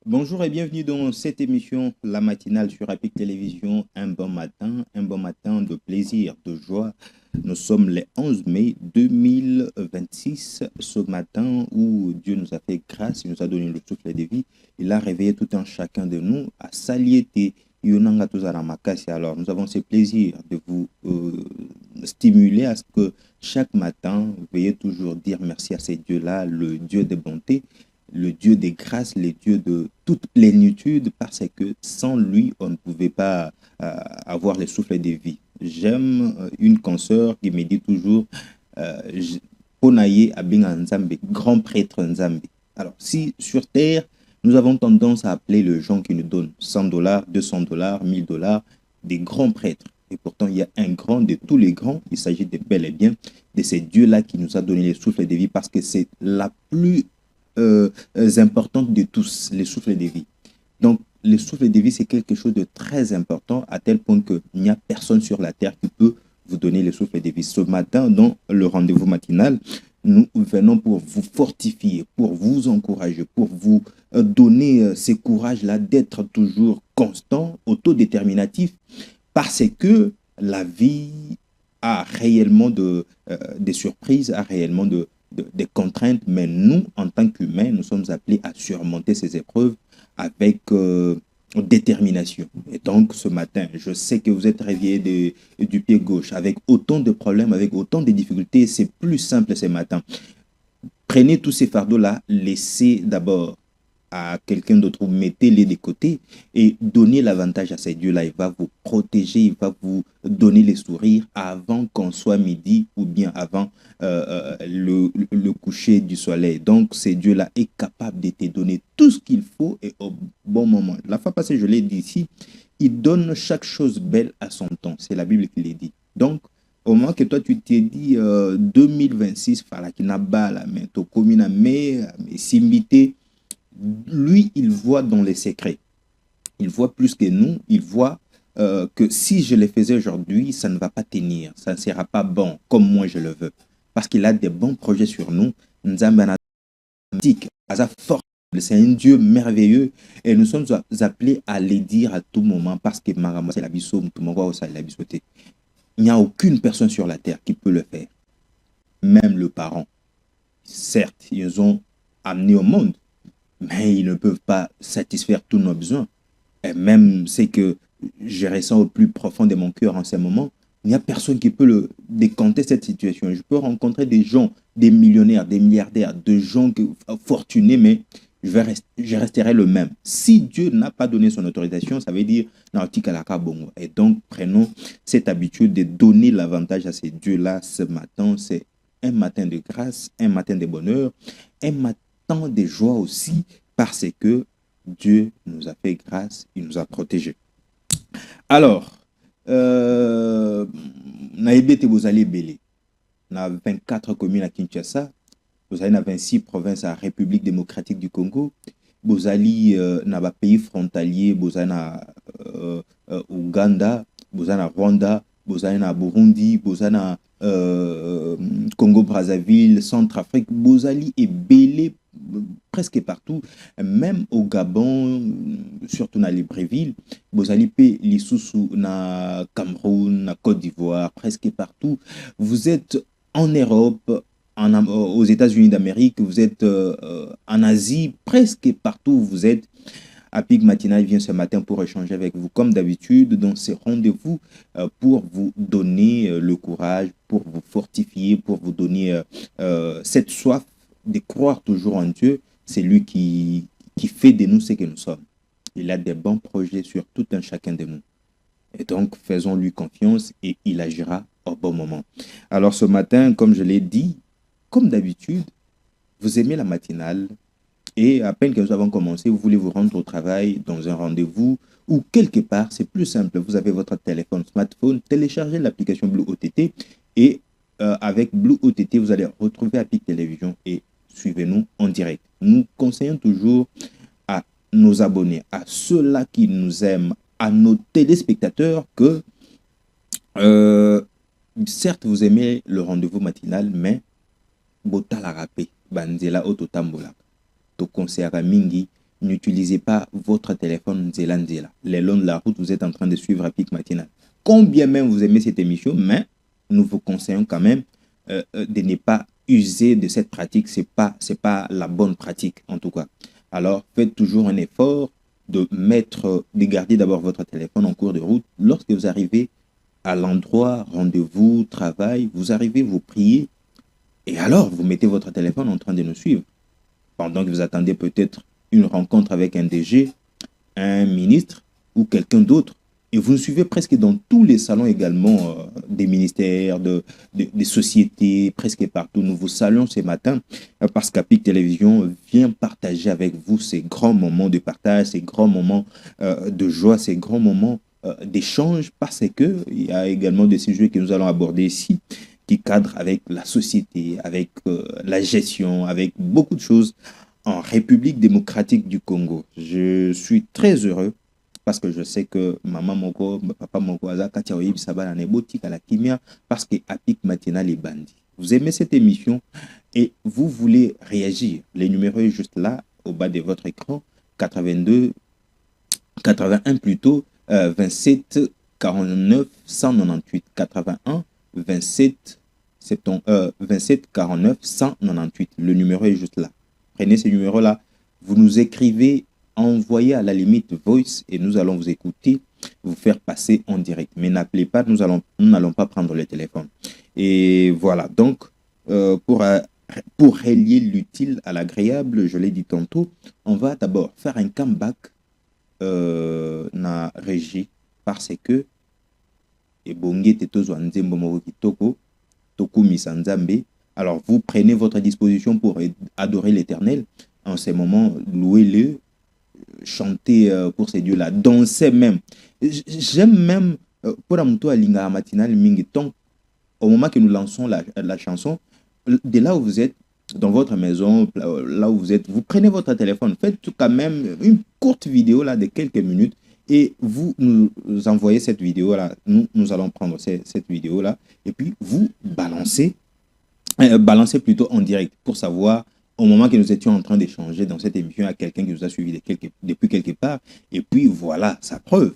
Bonjour et bienvenue dans cette émission, la matinale sur Epic Télévision. Un bon matin de plaisir, de joie. Nous sommes le 11 mai 2026, ce matin où Dieu nous a fait grâce, il nous a donné le souffle de vie. Il a réveillé tout un chacun de nous à saliété. Alors, nous avons ce plaisir de vous stimuler à ce que chaque matin, veuillez toujours dire merci à ces dieux-là, le Dieu de bonté, le Dieu des grâces, le Dieu de toute plénitude, parce que sans lui, on ne pouvait pas avoir le souffle de vie. J'aime une consoeur qui me dit toujours Ponaye Abinga Nzambe, grand prêtre Nzambe. Alors, si sur Terre, nous avons tendance à appeler les gens qui nous donnent 100 dollars, 200 dollars, 1000 dollars, des grands prêtres. Et pourtant, il y a un grand de tous les grands. Il s'agit de bel et bien de ces dieux-là qui nous a donné le souffle de vie parce que c'est la plus importante de tous, le souffle de vie. Donc, le souffle de vie, c'est quelque chose de très important à tel point qu'il n'y a personne sur la terre qui peut vous donner le souffle de vie. Ce matin, dans le rendez-vous matinal, nous venons pour vous fortifier, pour vous encourager, pour vous donner ce courage-là d'être toujours constant, autodéterminatif, parce que la vie a réellement des surprises, a réellement des contraintes, mais nous, en tant qu'humains, nous sommes appelés à surmonter ces épreuves avec détermination. Et donc, ce matin, je sais que vous êtes réveillé du pied gauche avec autant de problèmes, avec autant de difficultés. C'est plus simple ce matin. Prenez tous ces fardeaux-là, laissez d'abord à quelqu'un d'autre, mettez-les de côté et donnez l'avantage à ces dieux-là. Il va vous protéger, il va vous donner les sourires avant qu'on soit midi ou bien avant le coucher du soleil. Donc, ces dieux-là est capable de te donner tout ce qu'il faut et au bon moment. La fois passée, je l'ai dit ici, il donne chaque chose belle à son temps. C'est la Bible qui l'a dit. Donc, au moment que toi, tu t'es dit 2026, fala qui n'a pas la main, tu commis mais s'imiter, lui, il voit dans les secrets. Il voit plus que nous. Il voit que si je le faisais aujourd'hui, ça ne va pas tenir. Ça ne sera pas bon comme moi je le veux. Parce qu'il a des bons projets sur nous. C'est un Dieu merveilleux et nous sommes appelés à les dire à tout moment parce que c'est la il n'y a aucune personne sur la terre qui peut le faire. Même le parent. Certes, ils ont amené au monde, mais ils ne peuvent pas satisfaire tous nos besoins. Et même c'est que je ressens au plus profond de mon cœur en ce moment, il n'y a personne qui peut décanter cette situation. Je peux rencontrer des gens, des millionnaires, des milliardaires, des gens fortunés, mais je resterai le même. Si Dieu n'a pas donné son autorisation, ça veut dire et donc, prenons cette habitude de donner l'avantage à ces dieux-là ce matin. C'est un matin de grâce, un matin de bonheur, un matin de joie aussi, parce que Dieu nous a fait grâce, il nous a protégés. Alors, na ebete bozali belé. Na 24 communes à Kinshasa, bozali na 26 provinces à République démocratique du Congo, bozali na ba pays frontaliers, bozali na Uganda, bozali na Rwanda, bozali na Burundi, bozali na Congo Brazzaville, Centrafrique, bozali et belé presque partout, même au Gabon, surtout dans Libreville, bozali pe lisusu na Cameroun, na Côte d'Ivoire, presque partout. Vous êtes en Europe, aux États-Unis d'Amérique, vous êtes en Asie, presque partout où vous êtes. Apig Matinal vient ce matin pour échanger avec vous comme d'habitude dans ces rendez-vous pour vous donner le courage, pour vous fortifier, pour vous donner cette soif de croire toujours en Dieu. C'est lui qui fait de nous ce que nous sommes. Il a des bons projets sur tout un chacun de nous. Et donc, faisons-lui confiance et il agira au bon moment. Alors ce matin, comme je l'ai dit, comme d'habitude, vous aimez la matinale et à peine que nous avons commencé, vous voulez vous rendre au travail, dans un rendez-vous ou quelque part, c'est plus simple. Vous avez votre téléphone smartphone, téléchargez l'application Blue OTT et avec Blue OTT, vous allez retrouver Epic Télévision et suivez-nous en direct. Nous conseillons toujours à nos abonnés, à ceux-là qui nous aiment, à nos téléspectateurs que certes vous aimez le rendez-vous matinal, mais botala rapé banzela ototambola to conseillera mingi n'utilisez pas votre téléphone Zélandela. Les longs de la route, vous êtes en train de suivre Apic Matinal. Combien même vous aimez cette émission, mais nous vous conseillons quand même de ne pas user de cette pratique. C'est pas la bonne pratique, en tout cas. Alors, faites toujours un effort de garder d'abord votre téléphone en cours de route. Lorsque vous arrivez à l'endroit, rendez-vous, travail, vous arrivez, vous priez, et alors vous mettez votre téléphone en train de nous suivre. Pendant que vous attendez peut-être une rencontre avec un DG, un ministre ou quelqu'un d'autre. Et vous nous suivez presque dans tous les salons également des ministères, des sociétés, presque partout. Nous vous saluons ce matin parce qu'Apic Télévision vient partager avec vous ces grands moments de partage, ces grands moments de joie, ces grands moments d'échange, parce qu'il y a également des sujets que nous allons aborder ici qui cadrent avec la société, avec la gestion, avec beaucoup de choses en République démocratique du Congo. Je suis très heureux parce que je sais que maman moko, papa moko, Azaka Oyebi Sabana Neboti à la Kimia, parce que Apic Matinal est bandit. Vous aimez cette émission et vous voulez réagir. Les numéros est juste là, au bas de votre écran, 81 plutôt, 27 49 198, 81 27 49 198. Le numéro est juste là. Prenez ce numéro-là, vous nous écrivez, envoyez à la limite voice et nous allons vous écouter, vous faire passer en direct. Mais n'appelez pas, nous n'allons pas prendre le téléphone. Et voilà, donc pour relier l'utile à l'agréable, je l'ai dit tantôt, on va d'abord faire un comeback na régie parce que alors vous prenez votre disposition pour adorer l'Éternel en ces moments, louez-le, chantez pour ces dieux-là, dansez même. J'aime même pour Amuto Alinga Matinal Mingiton, au moment que nous lançons la chanson, de là où vous êtes, dans votre maison, là où vous êtes, vous prenez votre téléphone, faites quand même une courte vidéo là de quelques minutes et vous nous envoyez cette vidéo là. Nous allons prendre cette vidéo là et puis vous balancez plutôt en direct pour savoir au moment que nous étions en train d'échanger dans cette émission à quelqu'un qui nous a suivi depuis quelque part et puis voilà sa preuve.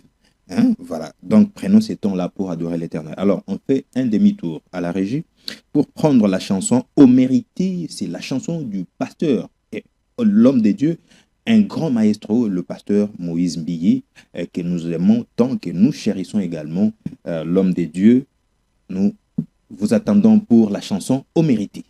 Hein? Voilà, donc prenons ces temps-là pour adorer l'Éternel. Alors, on fait un demi-tour à la régie pour prendre la chanson « Ô mérité », c'est la chanson du pasteur et l'homme de Dieu, un grand maestro, le pasteur Moïse Mbilé, que nous aimons tant, que nous chérissons également, l'homme de Dieu. Nous vous attendons pour la chanson « Ô mérité ».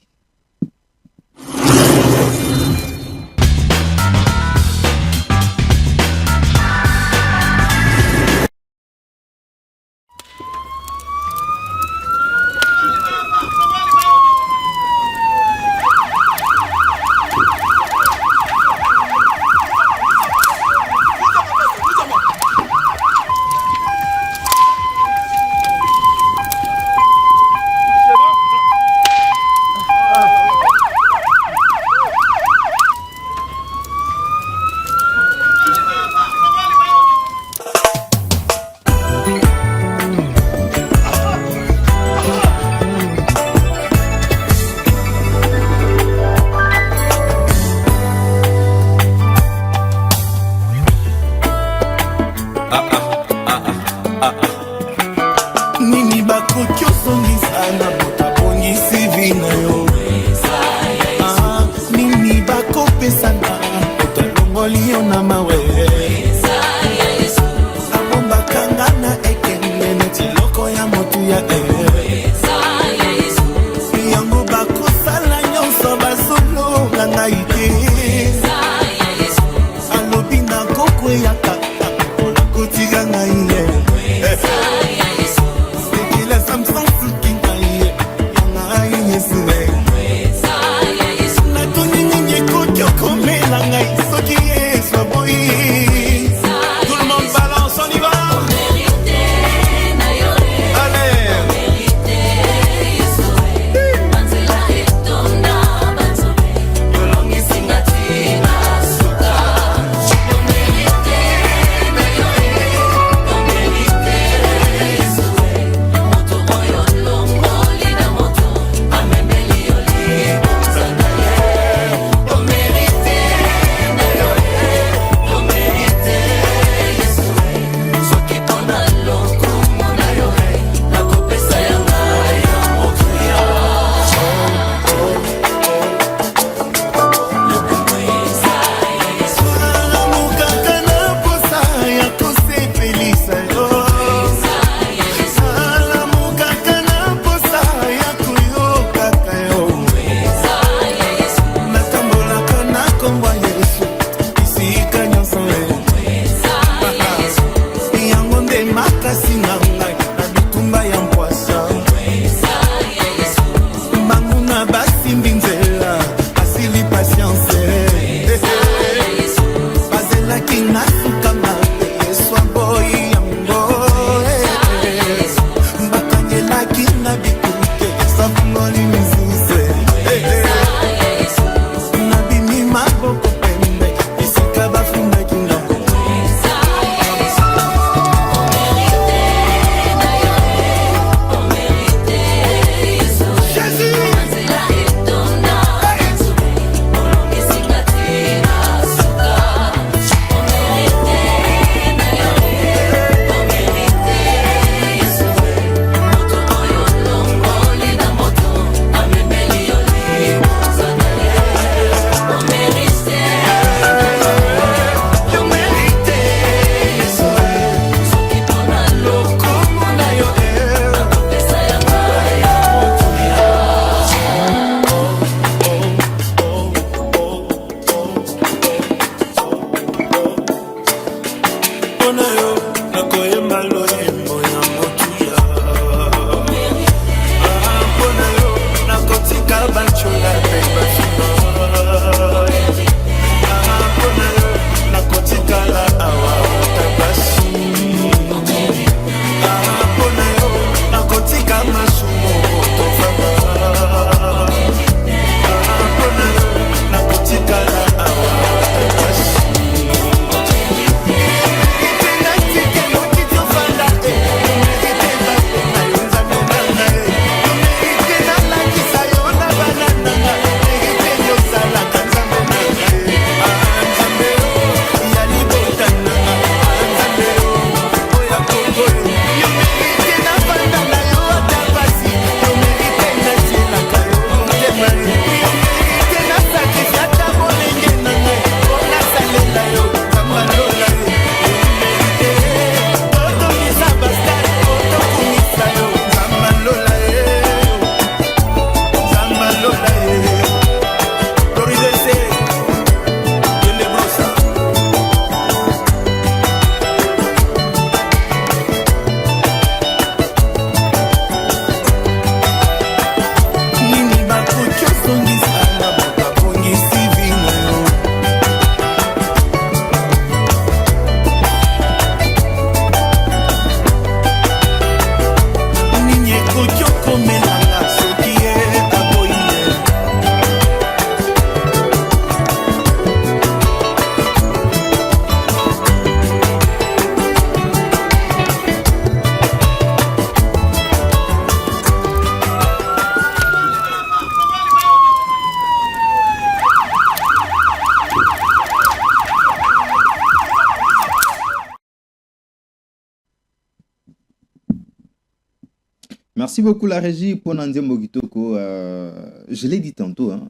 Merci beaucoup la régie pour Nandia Mogitoko. Je l'ai dit tantôt, hein,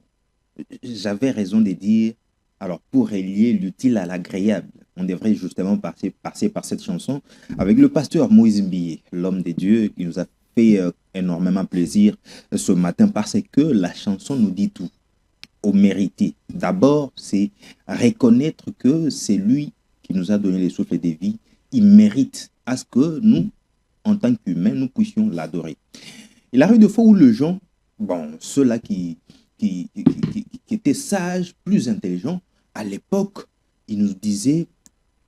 j'avais raison de dire, alors pour relier l'utile à l'agréable, on devrait justement passer par cette chanson avec le pasteur Moïse Mbié, l'homme de Dieu qui nous a fait énormément plaisir ce matin parce que la chanson nous dit tout. Au mérité. D'abord, c'est reconnaître que c'est lui qui nous a donné les souffles de vie. Il mérite à ce que nous, en tant qu'humains, nous puissions l'adorer. Il arrive des fois où les gens, bon, ceux-là qui étaient sages, plus intelligents, à l'époque, ils nous disaient,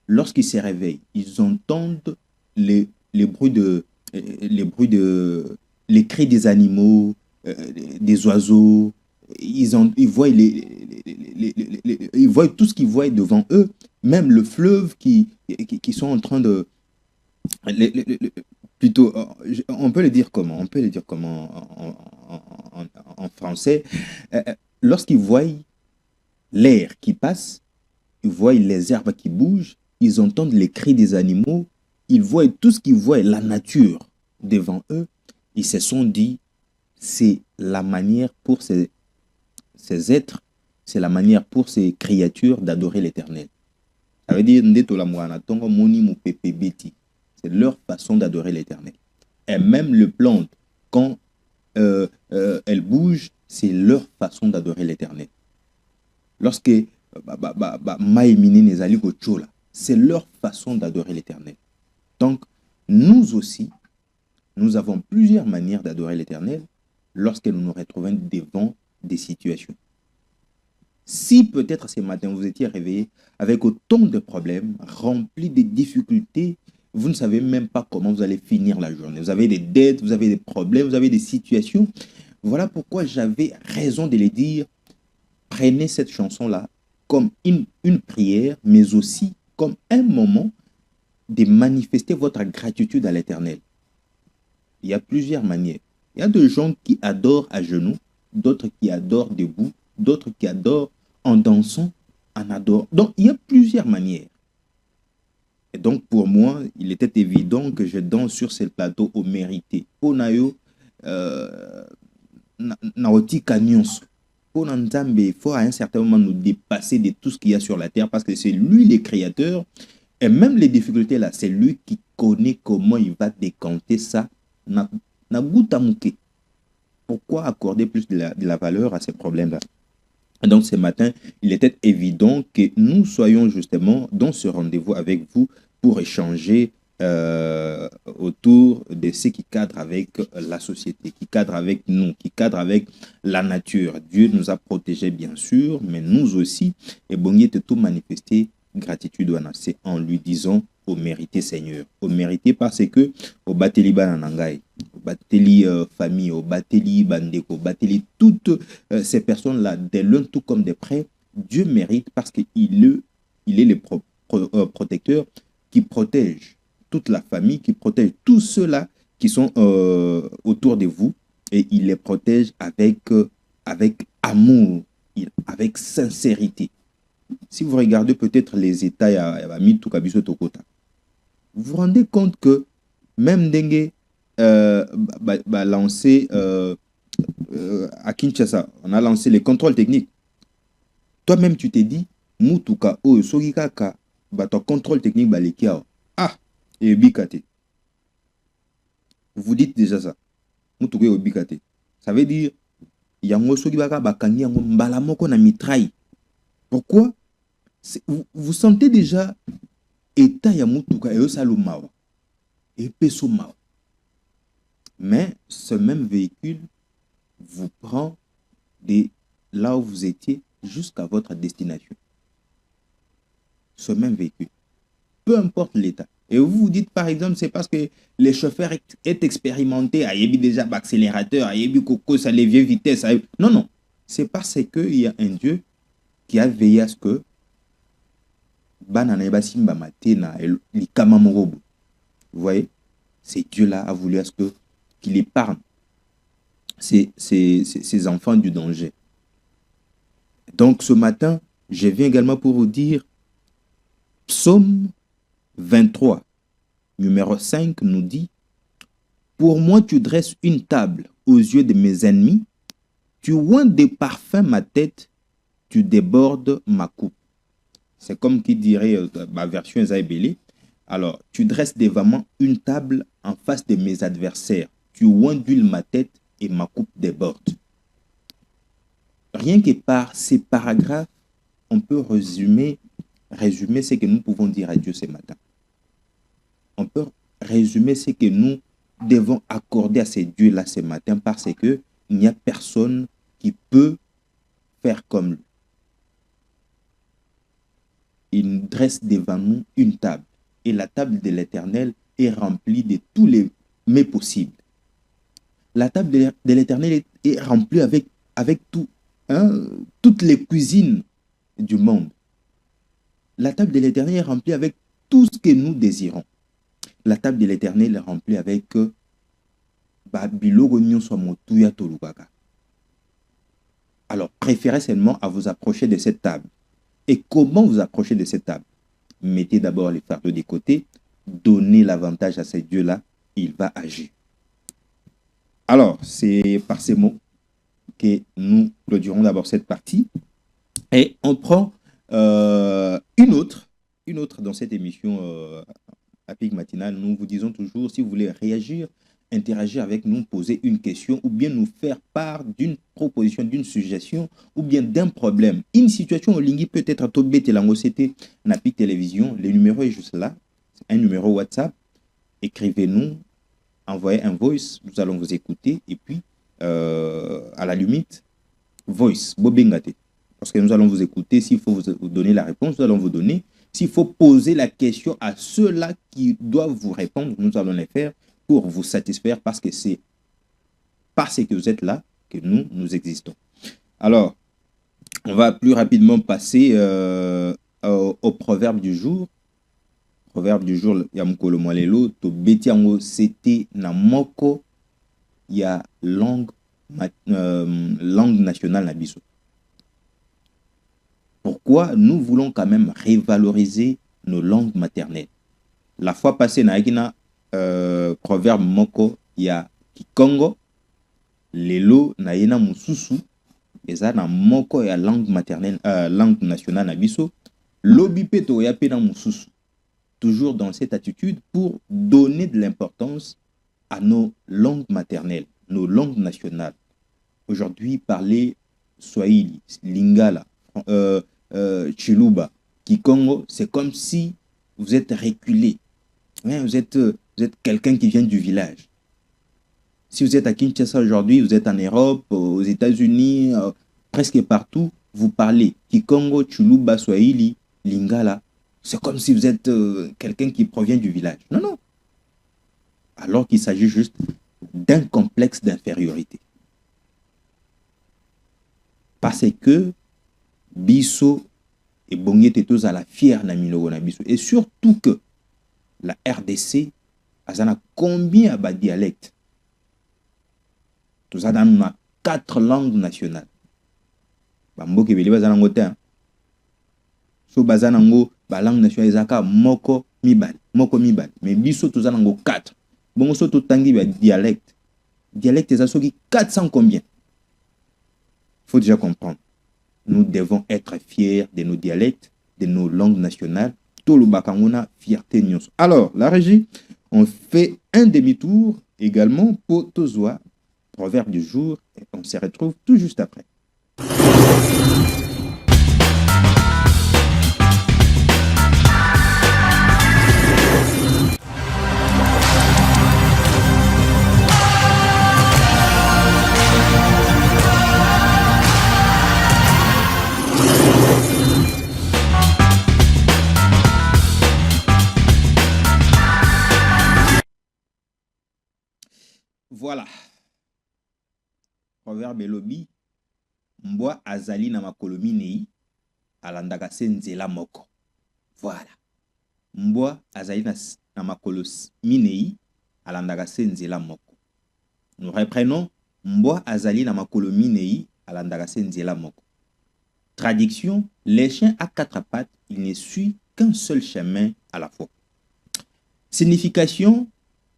lorsqu'ils se réveillent, ils entendent les bruits les cris des animaux, des oiseaux, ils voient ils voient tout ce qu'ils voient devant eux, même le fleuve qui sont en train de... plutôt, on peut le dire comment? On peut le dire comment en français? Lorsqu'ils voient l'air qui passe, ils voient les herbes qui bougent, ils entendent les cris des animaux, ils voient tout ce qu'ils voient, la nature devant eux, ils se sont dit, c'est la manière pour ces êtres, c'est la manière pour ces créatures d'adorer l'Éternel. Ça veut dire, c'est leur façon d'adorer l'Éternel. Et même les plantes, quand elles bougent, c'est leur façon d'adorer l'Éternel. Lorsque c'est leur façon d'adorer l'Éternel. Donc, nous aussi, nous avons plusieurs manières d'adorer l'Éternel, lorsque nous nous retrouvons devant des situations. Si peut-être ce matin vous étiez réveillé avec autant de problèmes, remplis de difficultés, vous ne savez même pas comment vous allez finir la journée. Vous avez des dettes, vous avez des problèmes, vous avez des situations. Voilà pourquoi j'avais raison de les dire. Prenez cette chanson-là comme une prière, mais aussi comme un moment de manifester votre gratitude à l'Éternel. Il y a plusieurs manières. Il y a des gens qui adorent à genoux, d'autres qui adorent debout, d'autres qui adorent en dansant, en adorant. Donc, il y a plusieurs manières. Et donc, pour moi, il était évident que je danse sur ce plateau au mérité. Ponayo, naoti kanyonso. Pour Nzambe, il faut à un certain moment nous dépasser de tout ce qu'il y a sur la terre parce que c'est lui le créateur. Et même les difficultés là, c'est lui qui connaît comment il va décanter ça. Pourquoi accorder plus de la valeur à ces problèmes-là? Donc ce matin, il était évident que nous soyons justement dans ce rendez-vous avec vous pour échanger autour de ce qui cadre avec la société, qui cadre avec nous, qui cadre avec la nature. Dieu nous a protégés bien sûr, mais nous aussi, et bon, il était tout manifesté gratitude, c'est en lui disant au mérité Seigneur. Au mérité parce que au bateli bananangai, au bateli famille, au bateli bandeko, au bateli toutes ces personnes-là, des loin tout comme des près, Dieu mérite parce qu'il est le protecteur qui protège toute la famille, qui protège tous ceux-là qui sont autour de vous et il les protège avec amour, avec sincérité. Si vous regardez peut-être les États, vous vous rendez compte que même Dengue lancé à Kinshasa, on a lancé les contrôles techniques. Toi-même, tu t'es dit, Mutuka, oh, Sogikaka, ton contrôle technique, balikiao. Ah, et Bikate. Vous dites déjà ça. Mutuka et Bikate. Ça veut dire, Yango Sogibaka, Bakangi, Yango Mbalamoko na mitraille. Pourquoi? Vous sentez déjà état ya mutuka et salumao et pesomao. Mais ce même véhicule vous prend de là où vous étiez jusqu'à votre destination. Ce même véhicule. Peu importe l'état. Et vous vous dites par exemple, c'est parce que le chauffeur est expérimenté, a yebi déjà l'accélérateur, a yebi coco, ça les vieilles vitesses. Non, non. C'est parce qu'il y a un Dieu qui a veillé à ce que vous voyez, c'est Dieu-là a voulu à ce qu'il épargne ces enfants du danger. Donc ce matin, je viens également pour vous dire, Psaume 23, numéro 5 nous dit, « Pour moi tu dresses une table aux yeux de mes ennemis, tu oins de parfum ma tête, tu débordes ma coupe. » C'est comme qui dirait, ma version Esaïbélé. Alors, tu dresses devant moi une table en face de mes adversaires. Tu ondules ma tête et ma coupe déborde. Rien que par ces paragraphes, on peut résumer ce que nous pouvons dire à Dieu ce matin. On peut résumer ce que nous devons accorder à ces dieux-là ce matin parce qu'il n'y a personne qui peut faire comme lui. Il dresse devant nous une table. Et la table de l'Éternel est remplie de tous les mets possibles. La table de l'Éternel est remplie avec tout, toutes les cuisines du monde. La table de l'Éternel est remplie avec tout ce que nous désirons. La table de l'Éternel est remplie avec alors, préférez seulement à vous approcher de cette table. Et comment vous approcher de cette table? Mettez d'abord les fardeaux de côté, donnez l'avantage à ce Dieu-là, il va agir. Alors, c'est par ces mots que nous clôturons d'abord cette partie. Et on prend une autre dans cette émission APIC matinale. Nous vous disons toujours, si vous voulez réagir, interagir avec nous, poser une question ou bien nous faire part d'une proposition, d'une suggestion ou bien d'un problème. Une situation au lingui peut-être à Tobé Telango, c'était Napi Télévision. Le numéro est juste là. C'est un numéro WhatsApp. Écrivez-nous, envoyez un voice, nous allons vous écouter et puis à la limite, voice, bobengate. Parce que nous allons vous écouter. S'il faut vous donner la réponse, nous allons vous donner. S'il faut poser la question à ceux-là qui doivent vous répondre, nous allons les faire pour vous satisfaire parce que c'est parce que vous êtes là que nous existons. Alors, on va plus rapidement passer au proverbe du jour. Proverbe du jour, Yamukolo Mwalelo, to betiango c'était na moko ya langue nationale na biso. Pourquoi nous voulons quand même revaloriser nos langues maternelles? La fois passée, na akina proverbe moko ya Kikongo, lelo na yena mususu, eza na moko ya langue maternelle, langue nationale na biso, lobi peto ya pena mususu. Toujours dans cette attitude pour donner de l'importance à nos langues maternelles, nos langues nationales. Aujourd'hui, parler Swahili, Lingala, Chiluba, Kikongo, c'est comme si vous êtes reculé. Hein, vous êtes quelqu'un qui vient du village. Si vous êtes à Kinshasa aujourd'hui, vous êtes en Europe, aux États-Unis, presque partout, vous parlez Kikongo, Chiluba, Swahili, Lingala. C'est comme si vous êtes quelqu'un qui provient du village. Non, non. Alors qu'il s'agit juste d'un complexe d'infériorité. Parce que biso et bongete tous à la fière na miloko na biso. Et surtout que la RDC a combien de dialectes? Tout ça dans 4 langues nationales. Bamboke beli bazana ngote. So bazana ngo ba langue nationale ezaka moko mibal. Mais biso tous ça ngo 4. Bongo so to tangi ba dialecte. Dialecte ça soki 400 combien? Faut déjà comprendre. Nous devons être fiers de nos dialectes, de nos langues nationales. Tout le bakangona fierté nyos. Alors, la régie, on fait un demi-tour également pour Tozoa, proverbe du jour, et on se retrouve tout juste après. Voilà. Proverbe lobby. Mbwa azali na makolo minei alandaka se nzela moko. Voilà. Mbwa azali na makolo minei alandaka se nzela moko. Nous reprenons. Mbwa azali na makolo minei alandaka se nzela moko. Traduction. Les chiens à 4 pattes, il ne suit qu'un seul chemin à la fois. Signification.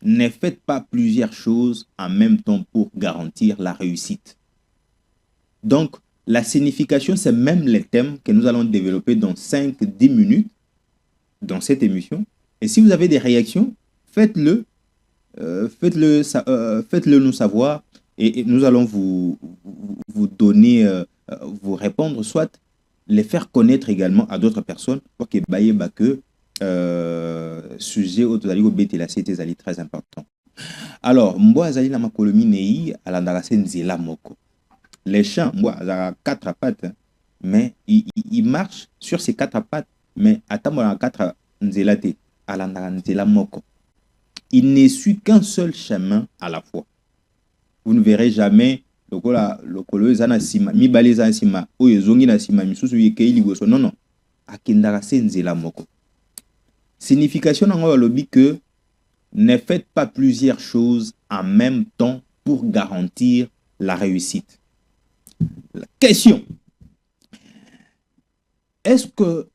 Ne faites pas plusieurs choses en même temps pour garantir la réussite. Donc, la signification, c'est même le thème que nous allons développer dans 5-10 minutes dans cette émission. Et si vous avez des réactions, faites-le nous savoir et nous allons vous donner, vous répondre, soit les faire connaître également à d'autres personnes pour que sujet au tozali obete la cité zali très important. Alors, mbwa azali na makolo minei alandaka se nzela moko. Les chiens, mbwa azala 4 pattes, mais il marche sur ses 4 pattes, mais atambola na 4 nzela te, alandaka nzela moko. Il ne suit qu'un seul chemin à la fois. Vous ne verrez jamais lokolo ezana sima, mibale ezana sima, oyo ezongi na sima misusu yekei liboso. Non, non. Akendaka se nzela moko. Signification dans le lobby que ne faites pas plusieurs choses en même temps pour garantir la réussite. La question. Est-ce que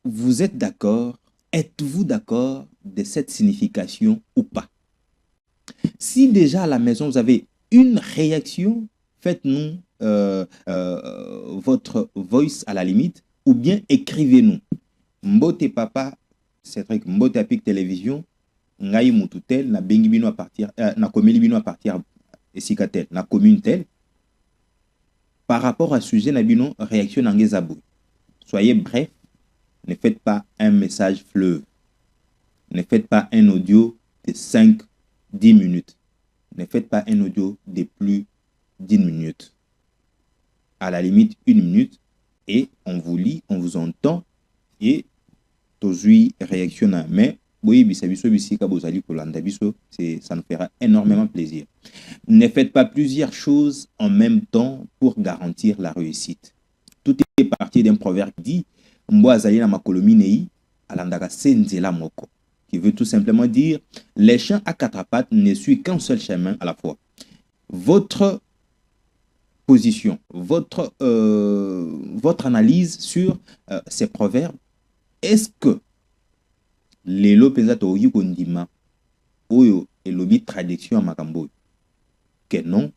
vous êtes d'accord? Êtes-vous d'accord de cette signification ou pas? Si déjà à la maison vous avez une réaction, faites-nous votre voice à la limite ou bien écrivez-nous. Mbote papa, c'est vrai que Mbote Apik Télévision, ngai mututel, na bengi bino à partir, na komeli bino à partir, esikatel, na commune tel. Par rapport à ce sujet, na bino, réaction n'angezabou. Soyez bref, ne faites pas un message fleuve. Ne faites pas un audio de 5-10 minutes. Ne faites pas un audio de plus d'1 minute. À la limite, 1 minute, et on vous lit, on vous entend, et tozui réactionne. Mais oui, ça nous fera énormément plaisir. Ne faites pas plusieurs choses en même temps pour garantir la réussite. Tout est parti d'un proverbe qui dit Mboazali na makolomi nei alandaka senzela moko, qui veut tout simplement dire les chiens à quatre pattes ne suivent qu'un seul chemin à la fois. Votre position, votre analyse sur ces proverbes, est-ce que lelo penza toyi kondima oyo elobi traduction à makambo que non,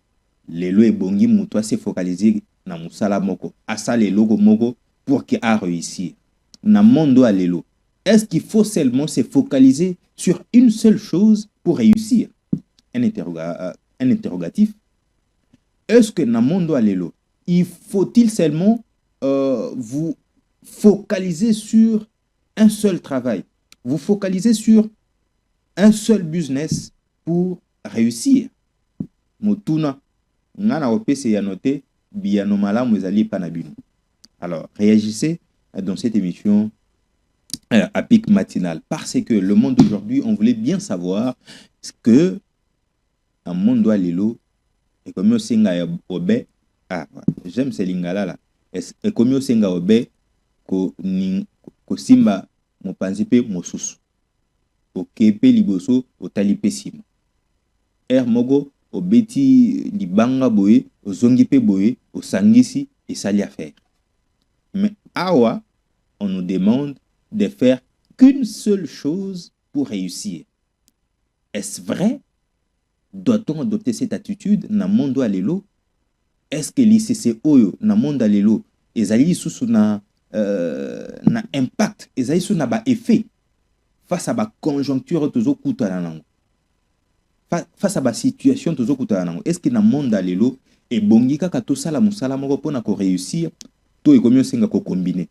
lelo ebongi muto se focaliser na musala moko asala eloko moko pour qu'il a réussi na mondo alelo. Est-ce qu'il faut seulement se focaliser sur une seule chose pour réussir? Un interrogatif. Est-ce que na mondo alelo, il faut-il seulement vous focaliser sur un seul travail, vous focaliser sur un seul business pour réussir? Motuna ngana opese ya noté biano malamu ezali panabino. Alors, réagissez dans cette émission à pic matinal, parce que le monde d'aujourd'hui, on voulait bien savoir ce que un monde doit lilo et comme au senga obe. Ah, j'aime ces lingala là. Et comme au senga obe ko simba mo panzipe mosusu. O kepe liboso o talipe sima. Mogo o beti libanga boye, o zongi pe boye, o sangisi et sali à faire. Mais awa, on nous demande de faire qu'une seule chose pour réussir. Est-ce vrai? Doit-on adopter cette attitude na mondo alelo? Est-ce que l'ICC oyo na mondo alelo ezali sous na impact, ezali sous na ba effet face à ba conjoncture tozo kutana nango, face à ba situation tozo kutana nango? Est-ce que na mondo alelo e bongi kaka to sala musala moko pona ko réussir to ekomi osenga ko combiner?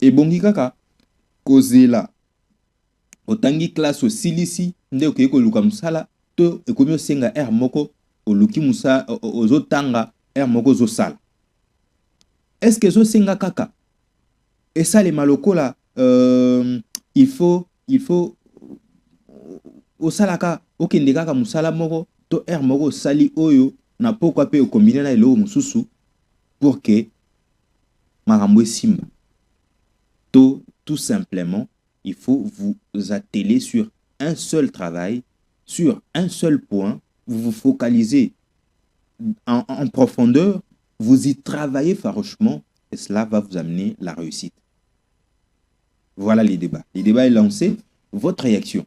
E bongi kaka kozela otangi classe osilisi nde okeko luka musala to ekomi osenga moko oluki musa ozotanga moko zosala? Est-ce que zosenga kaka et ça les malokola il faut osalaka okende kaka musala moko to moko sali oyo na pokwa pe okombiner na eloko mususu pour que makambo simba? Tout simplement, il faut vous atteler sur un seul travail, sur un seul point, vous vous focalisez en profondeur, vous y travaillez farouchement et cela va vous amener la réussite. Voilà les débats. Les débats est lancé. Votre réaction?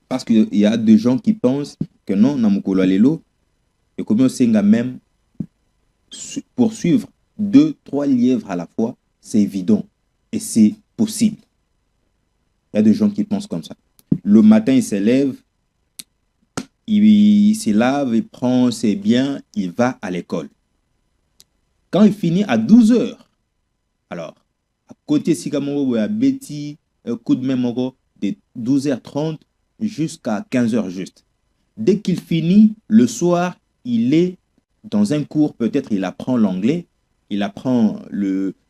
Parce qu'il y a des gens qui pensent que non, Namukolo Alelo, et comme on sait même poursuivre 2-3 lièvres à la fois, c'est évident et c'est possible. Il y a des gens qui pensent comme ça. Le matin, il se lève, il se lave, il prend ses biens, il va à l'école. Quand il finit à 12 heures, alors, à côté Sikamoro, il y a Betty, coup de même de 12h30 jusqu'à 15h juste. Dès qu'il finit, le soir, il est dans un cours, peut-être il apprend l'anglais, il apprend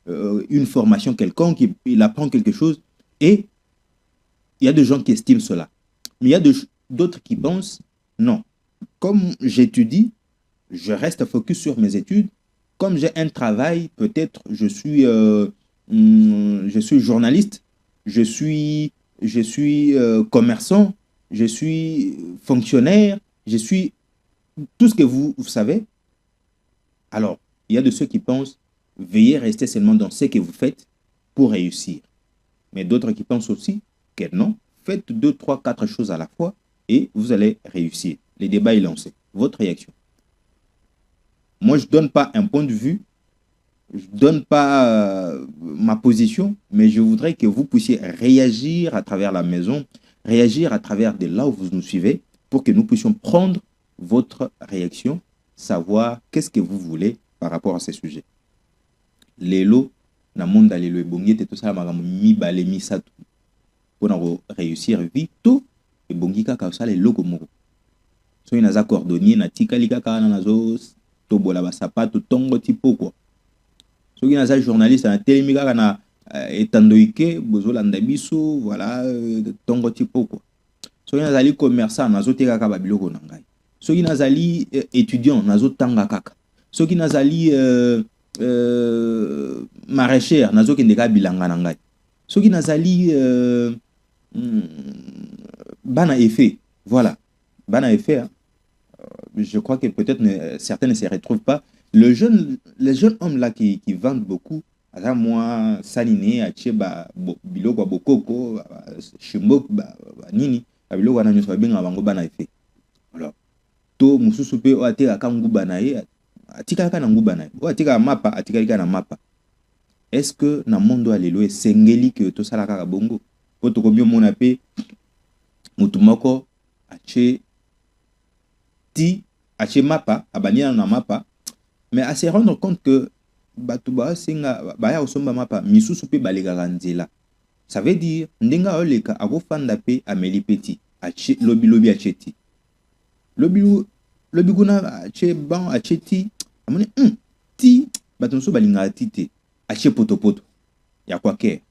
une formation quelconque, il apprend quelque chose, et il y a des gens qui estiment cela. Mais il y a d'autres qui pensent, non, comme j'étudie, je reste focus sur mes études, comme j'ai un travail, peut-être je suis journaliste, je suis commerçant, je suis fonctionnaire, je suis tout ce que vous savez. Alors, il y a de ceux qui pensent, veillez rester seulement dans ce que vous faites pour réussir. Mais d'autres qui pensent aussi que non, faites 2, 3, 4 choses à la fois et vous allez réussir. Le débat est lancé. Votre réaction? Moi, je ne donne pas un point de vue, je ne donne pas ma position, mais je voudrais que vous puissiez réagir à travers la maison, réagir à travers de là où vous nous suivez, pour que nous puissions prendre votre réaction, savoir qu'est-ce que vous voulez par rapport à ces sujets. Lelo, na monde lelo ebongi te to sala makambo mibale misatu pour réussir vite et bongi kaka sala eloko moko. soki naza cordonnier natikali kaka wana nazo tobola basapato tongo ti pokwa. Soki naza journaliste natelemi kaka na etandoike bozolanda biso voilà tongo ti pokwa. Soki nazali commerçant nazoteka kaka babiloko na ngai. Soki nazali étudiant nazotanga kaka. Soki nazali maraîchère nazokende kaka bilanga na ngai. Soki nazali bana effet, voilà, bana effet, hein. Je crois que peut-être certains ne se retrouvent pas. Les jeunes hommes là qui vendent beaucoup, à moi, Saline, Acheba, Biloko, Bokoko, Shimbok, Nini, Biloko, Ananyos, Babin, Abango, bana effet. Alors, to mususu pe o atika kangu banaye, atika kanangu banaye, o atika mapa, atika kana mapa. Est-ce que na mondo alelo sengeli que to sala kaka bongo? Poto kobio mona pe mutumoko ache ti ache mapa abania na mapa, mais à se rendre compte que batuba singa baya osomba mapa misusu pe balega nzela. Ça veut dire ndenga oleka akofanda pe ameli petit ache lobi acheti. Lobi kuna ache ban acheti amoni ti batonso balinga tite ache poto ya kwa ke.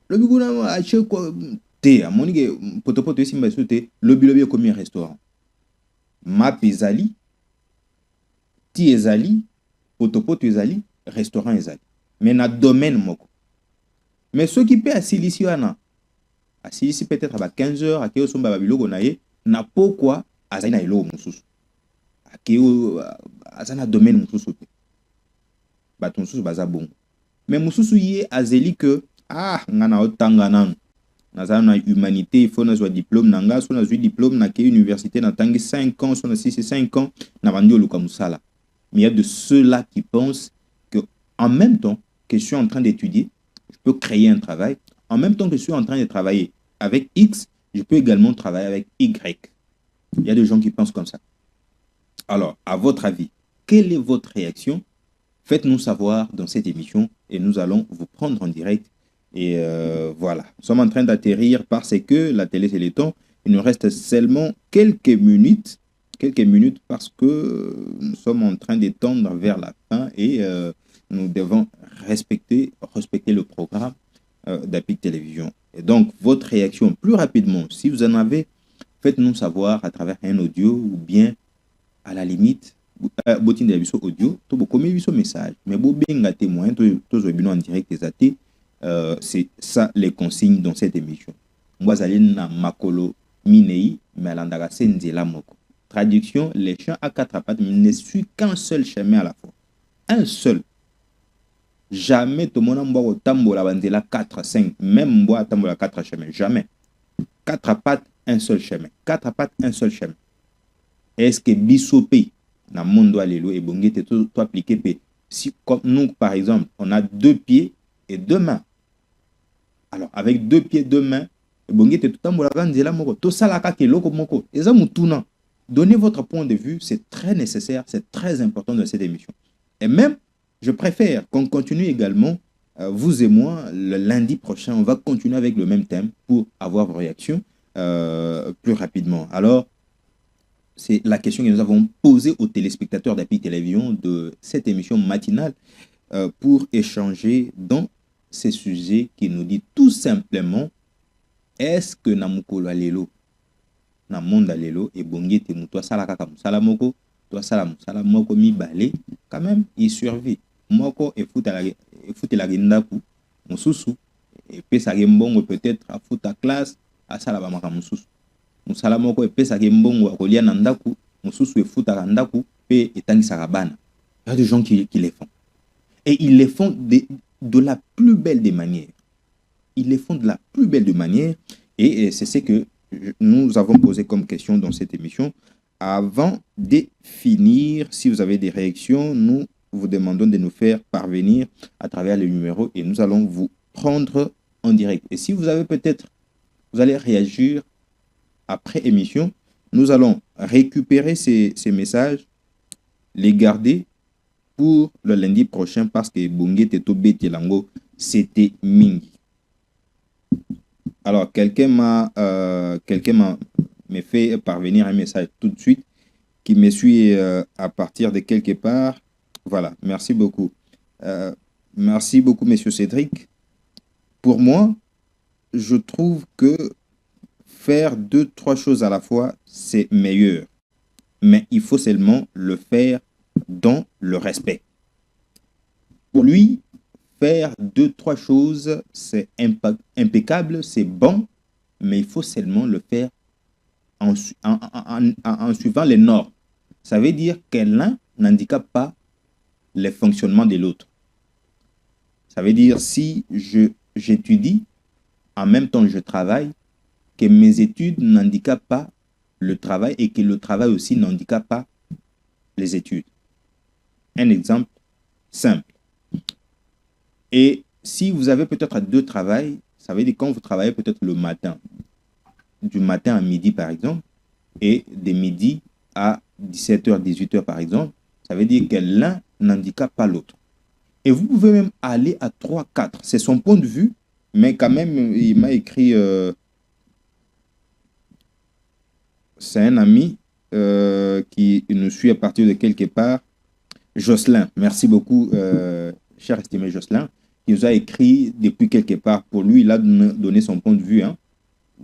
Lobi kuna ache kwa te amoni ke poto esimba sote lobi komi restaurant. Map ezali, ti ezali, poto ezali, restaurant ezali. Mais na domaine moko. Mais ceux qui paient à Silisi wana, à Silisi peut-être à 15h, à Keo somba babiloko na ye, na pourquoi azali na elo mususu. À Keo azana domaine mususu pe. Baton mususu baza bon. Mais mususu ye azeli que ngana otanga nanu. Nazana humanité, il faut na diplôme nanga, so na diplôme na ke université na tangi 5 ans, so na 6 et 5 ans na bandi oluka musala. Mais il y a de ceux-là qui pensent que en même temps que je suis en train d'étudier, je peux créer un travail. En même temps que je suis en train de travailler avec X, je peux également travailler avec Y. Il y a des gens qui pensent comme ça. Alors, à votre avis, quelle est votre réaction? Faites-nous savoir dans cette émission et nous allons vous prendre en direct. Et voilà, nous sommes en train d'atterrir parce que la télé c'est le temps. Il nous reste seulement quelques minutes parce que nous sommes en train de tendre vers la fin et nous devons respecter le programme d'APIC Télévision. Et donc, votre réaction plus rapidement, si vous en avez, faites-nous savoir à travers un audio ou bien à la limite, botin de audio, tout beau comme message, mais beau bien témoin, tout en direct des athées. C'est ça les consignes dans cette émission. Mwazalina makolo minei melandara senzela moko. Traduction, les chiens à quatre pattes ne suivent qu'un seul chemin à la fois. Un seul. Jamais tout le monde m'a au tambola bandela 4, 5, même moi tambola 4 chemins. Jamais. 4 pattes, un seul chemin. 4 pattes, un seul chemin. Est-ce que bisopé na mondo alelo et bongete tout appliqué pe si comme nous par exemple, on a 2 pieds et 2 mains. Alors, avec 2 pieds, 2 mains, donnez votre point de vue, c'est très nécessaire, c'est très important dans cette émission. Et même, je préfère qu'on continue également, vous et moi, le lundi prochain, on va continuer avec le même thème pour avoir vos réactions plus rapidement. Alors, c'est la question que nous avons posée aux téléspectateurs d'APIC Télévision de cette émission matinale pour échanger dans ces sujets qui nous dit tout simplement est-ce que na mukolo alelo na monde alelo et bongete muto sala kaka musala moko to sala musala moko mibale quand même il survit moko et fout la gindaku mususu et pesa mbongo peut-être à fout à classe à sala ba maka mususu musala moko et pesa mbongo akolia na ndaku mususu et fout à ndaku pe etangisa kabana. Il y a des gens qui les font et ils les font de la plus belle des manières. Ils les font de la plus belle des manières et c'est ce que nous avons posé comme question dans cette émission. Avant de finir, si vous avez des réactions, nous vous demandons de nous faire parvenir à travers les numéros et nous allons vous prendre en direct. Et si vous avez peut-être, vous allez réagir après émission, nous allons récupérer ces messages, les garder pour le lundi prochain parce que Bungé Tetobe Telango, c'était Mingi. Alors, quelqu'un m'a me fait parvenir un message tout de suite qui me suit à partir de quelque part. Voilà, merci beaucoup. Merci beaucoup, Monsieur Cédric. Pour moi, je trouve que faire deux, trois choses à la fois, c'est meilleur. Mais il faut seulement le faire dans le respect. Pour lui, faire deux, trois choses, c'est impeccable, c'est bon, mais il faut seulement le faire en suivant les normes. Ça veut dire que l'un n'handicape pas le fonctionnement de l'autre. Ça veut dire si j'étudie, en même temps je travaille, que mes études n'handicapent pas le travail et que le travail aussi n'handicape pas les études. Un exemple simple. Et si vous avez peut-être deux travails, ça veut dire quand vous travaillez peut-être le matin, du matin à midi par exemple, et de midi à 17h, 18h par exemple, ça veut dire que l'un n'handicape pas l'autre. Et vous pouvez même aller à 3, 4. C'est son point de vue, mais quand même, il m'a écrit, c'est un ami qui nous suit à partir de quelque part, Jocelyn. Merci beaucoup, cher estimé Jocelyn, qui nous a écrit depuis quelque part. Pour lui, il a donné son point de vue. Hein.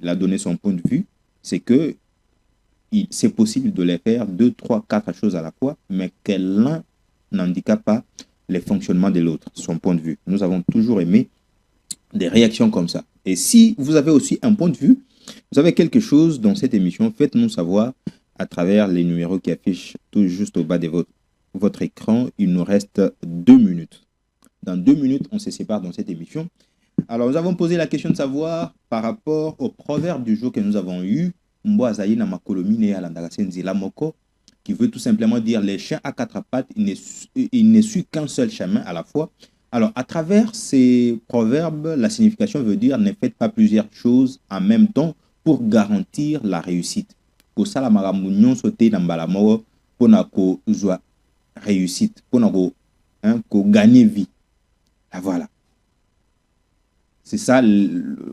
Il a donné son point de vue. C'est que c'est possible de les faire 2, 3, 4 choses à la fois, mais que l'un n'handicape pas les fonctionnements de l'autre, son point de vue. Nous avons toujours aimé des réactions comme ça. Et si vous avez aussi un point de vue, vous avez quelque chose dans cette émission, faites-nous savoir à travers les numéros qui affichent tout juste au bas de votre écran. Il nous reste 2 minutes. Dans 2 minutes, on se sépare dans cette émission. Alors, nous avons posé la question de savoir par rapport au proverbe du jour que nous avons eu, Mboazayi na makolomine à la moko, qui veut tout simplement dire les chiens à quatre pattes, il ne suit qu'un seul chemin à la fois. Alors, à travers ces proverbes, la signification veut dire ne faites pas plusieurs choses en même temps pour garantir la réussite. Pour ça, la maramounion sauté dans balamoro pour qu'on soit réussite, pour qu'on gagne vie. Ah, voilà. C'est ça,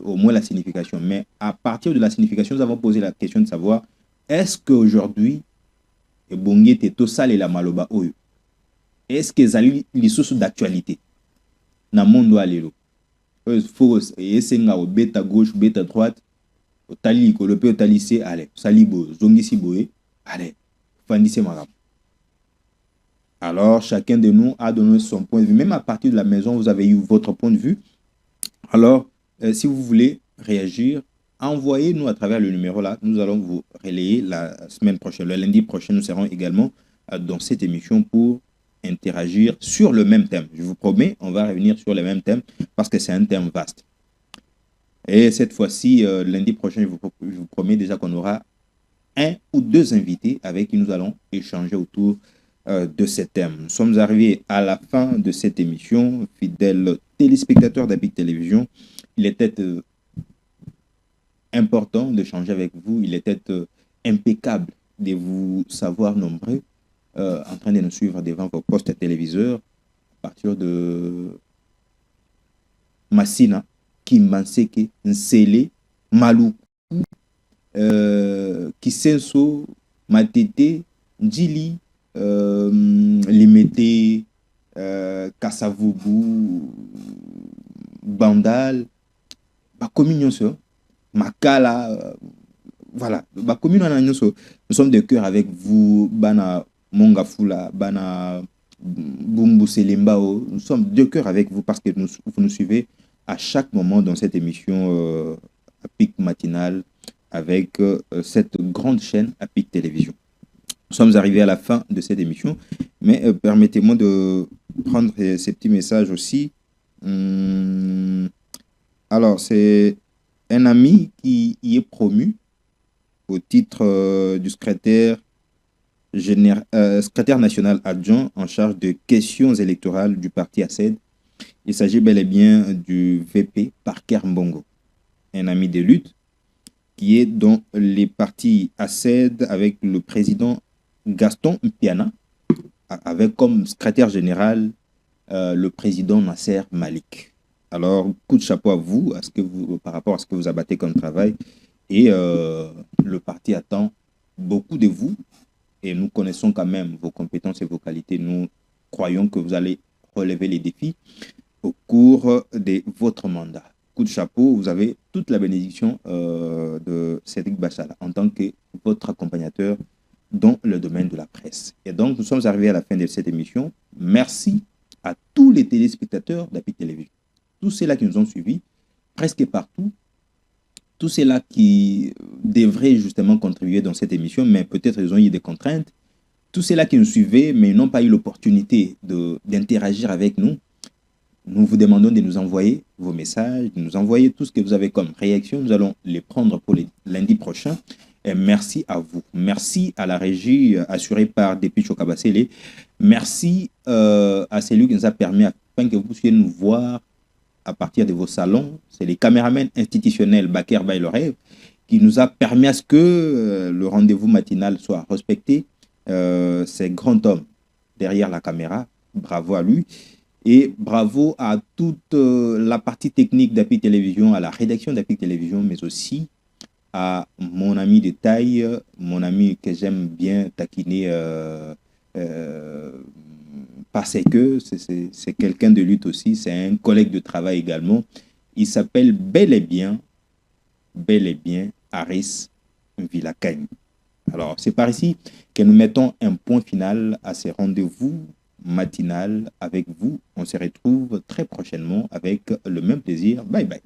au moins, la signification. Mais à partir de la signification, nous avons posé la question de savoir, est-ce qu'aujourd'hui, est-ce que c'est les sources d'actualité dans le monde alelo? Il faut essayer au bêta gauche, bêta droite, au tali, au le tali, allez, salibo, zongisi boé, allez, fandissez ma rame. Alors, chacun de nous a donné son point de vue. Même à partir de la maison, vous avez eu votre point de vue. Alors, si vous voulez réagir, envoyez-nous à travers le numéro là. Nous allons vous relayer la semaine prochaine. Le lundi prochain, nous serons également dans cette émission pour interagir sur le même thème. Je vous promets, on va revenir sur le même thème parce que c'est un thème vaste. Et cette fois-ci, lundi prochain, je vous promets déjà qu'on aura un ou deux invités avec qui nous allons échanger autour de ce thème. Nous sommes arrivés à la fin de cette émission. Fidèles téléspectateurs d'Apic Télévision, il était important de changer avec vous. Il était impeccable de vous savoir nombreux en train de nous suivre devant vos postes téléviseurs à partir de Massina, Kimbanseke, Nsele, Maluku, Kisenso, Matete, Ndjili, Limete, Kassavubu, Bandal, Bakomi Makala, voilà, Bakomi nous sommes de cœur avec vous, Bana Mongafula, Bana Bumbu Selembao, nous sommes de cœur avec vous parce que vous nous suivez à chaque moment dans cette émission Apic matinale avec cette grande chaîne Apic Télévision. Nous sommes arrivés à la fin de cette émission, mais permettez-moi de prendre ces petits messages aussi. Alors, c'est un ami qui y est promu au titre du secrétaire national adjoint en charge de questions électorales du parti ACED. Il s'agit bel et bien du VP Parker Mbongo, un ami de lutte qui est dans les partis ACED avec le président Gaston Mpiana, avec comme secrétaire général le président Nasser Malik. Alors, coup de chapeau à vous, par rapport à ce que vous abattez comme travail. Et le parti attend beaucoup de vous et nous connaissons quand même vos compétences et vos qualités. Nous croyons que vous allez relever les défis au cours de votre mandat. Coup de chapeau, vous avez toute la bénédiction de Cédric Bachala en tant que votre accompagnateur dans le domaine de la presse. Et donc, nous sommes arrivés à la fin de cette émission. Merci à tous les téléspectateurs d'APIC Télévision, tous ceux-là qui nous ont suivis, presque partout, tous ceux-là qui devraient justement contribuer dans cette émission, mais peut-être ils ont eu des contraintes, tous ceux-là qui nous suivaient, mais n'ont pas eu l'opportunité d'interagir avec nous. Nous vous demandons de nous envoyer vos messages, de nous envoyer tout ce que vous avez comme réaction. Nous allons les prendre pour les lundi prochain. Et merci à vous. Merci à la régie assurée par Depuis Chokabasele. Merci à celui qui nous a permis, afin que vous puissiez nous voir à partir de vos salons. C'est les caméramans institutionnels Baker by le Rêve qui nous a permis à ce que le rendez-vous matinal soit respecté. C'est grand homme derrière la caméra. Bravo à lui. Et bravo à toute la partie technique d'APIC Télévision, à la rédaction d'APIC Télévision, mais aussi à mon ami de taille, mon ami que j'aime bien taquiner parce que c'est quelqu'un de lutte aussi, c'est un collègue de travail également. Il s'appelle bel et bien Aris Villakagne. Alors, c'est par ici que nous mettons un point final à ces rendez-vous matinal avec vous. On se retrouve très prochainement avec le même plaisir. Bye bye.